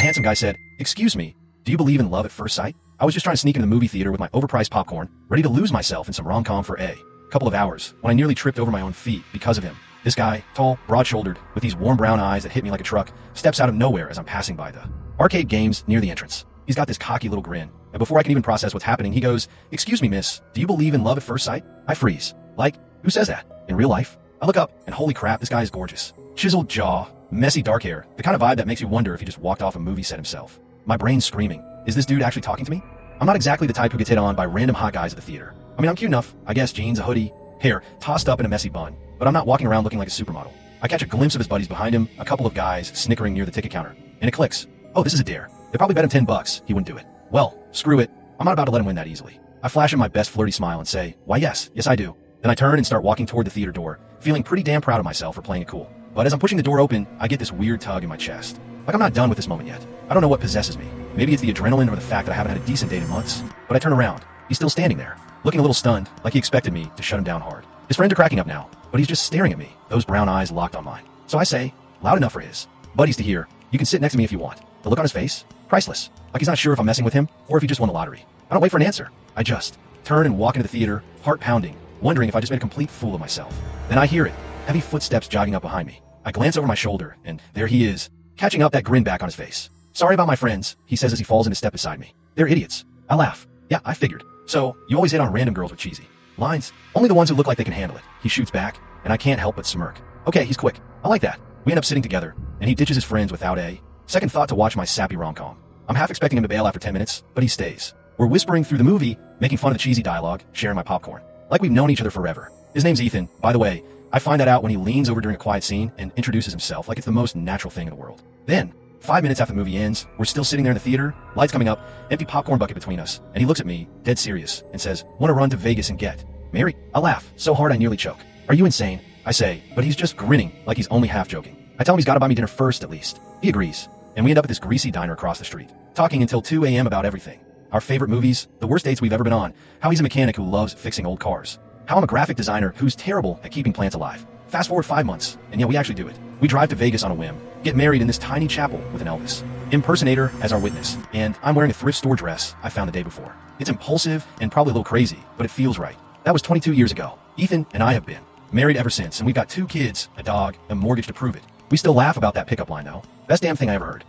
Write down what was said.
handsome guy said, "Excuse me, do you believe in love at first sight?" I was just trying to sneak into the movie theater with my overpriced popcorn, ready to lose myself in some rom-com for a couple of hours, when I nearly tripped over my own feet because of him. This guy, tall, broad-shouldered, with these warm brown eyes that hit me like a truck, steps out of nowhere as I'm passing by the arcade games near the entrance. He's got this cocky little grin, and before I can even process what's happening, he goes, "Excuse me, miss, do you believe in love at first sight?" I freeze. Like, who says that? In real life? I look up, and holy crap, this guy is gorgeous. Chiseled jaw, messy dark hair, the kind of vibe that makes you wonder if he just walked off a movie set himself. My brain's screaming, is this dude actually talking to me? I'm not exactly the type who gets hit on by random hot guys at the theater. I mean, I'm cute enough, I guess, jeans, a hoodie, hair tossed up in a messy bun, but I'm not walking around looking like a supermodel. I catch a glimpse of his buddies behind him, a couple of guys snickering near the ticket counter, and it clicks. Oh, this is a dare. They probably bet him $10 he wouldn't do it. Well, screw it. I'm not about to let him win that easily. I flash him my best flirty smile and say, "Why, yes I do." Then I turn and start walking toward the theater door, feeling pretty damn proud of myself for playing it cool. But as I'm pushing the door open, I get this weird tug in my chest. Like I'm not done with this moment yet. I don't know what possesses me. Maybe it's the adrenaline or the fact that I haven't had a decent date in months. But I turn around. He's still standing there, looking a little stunned, like he expected me to shut him down hard. His friends are cracking up now, but he's just staring at me, those brown eyes locked on mine. So I say, loud enough for his buddies to hear, "You can sit next to me if you want." The look on his face, priceless. Like he's not sure if I'm messing with him or if he just won the lottery. I don't wait for an answer. I just turn and walk into the theater, heart pounding, wondering if I just made a complete fool of myself. Then I hear it, heavy footsteps jogging up behind me. I glance over my shoulder, and there he is, catching up that grin back on his face. "Sorry about my friends," he says as he falls into step beside me. "They're idiots." I laugh. Yeah, I figured. "So, you always hit on random girls with cheesy lines. Only the ones who look like they can handle it." He shoots back, and I can't help but smirk. Okay, he's quick. I like that. We end up sitting together, and he ditches his friends without a second thought to watch my sappy rom-com. I'm half expecting him to bail after 10 minutes, but he stays. We're whispering through the movie, making fun of the cheesy dialogue, sharing my popcorn. Like we've known each other forever. His name's Ethan, by the way. I find that out when he leans over during a quiet scene and introduces himself like it's the most natural thing in the world. Then, 5 minutes after the movie ends, we're still sitting there in the theater, lights coming up, empty popcorn bucket between us, and he looks at me, dead serious, and says, "Want to run to Vegas and get married?" I laugh, so hard I nearly choke. "Are you insane?" I say, but he's just grinning like he's only half joking. I tell him he's got to buy me dinner first at least. He agrees, and we end up at this greasy diner across the street, talking until 2 a.m. about everything. Our favorite movies, the worst dates we've ever been on, how he's a mechanic who loves fixing old cars, how I'm a graphic designer who's terrible at keeping plants alive. Fast forward 5 months, and yeah, we actually do it. We drive to Vegas on a whim, get married in this tiny chapel with an Elvis impersonator as our witness, and I'm wearing a thrift store dress I found the day before. It's impulsive and probably a little crazy, but it feels right. That was 22 years ago. Ethan and I have been married ever since, and we've got 2 kids, a dog, and a mortgage to prove it. We still laugh about that pickup line though. Best damn thing I ever heard.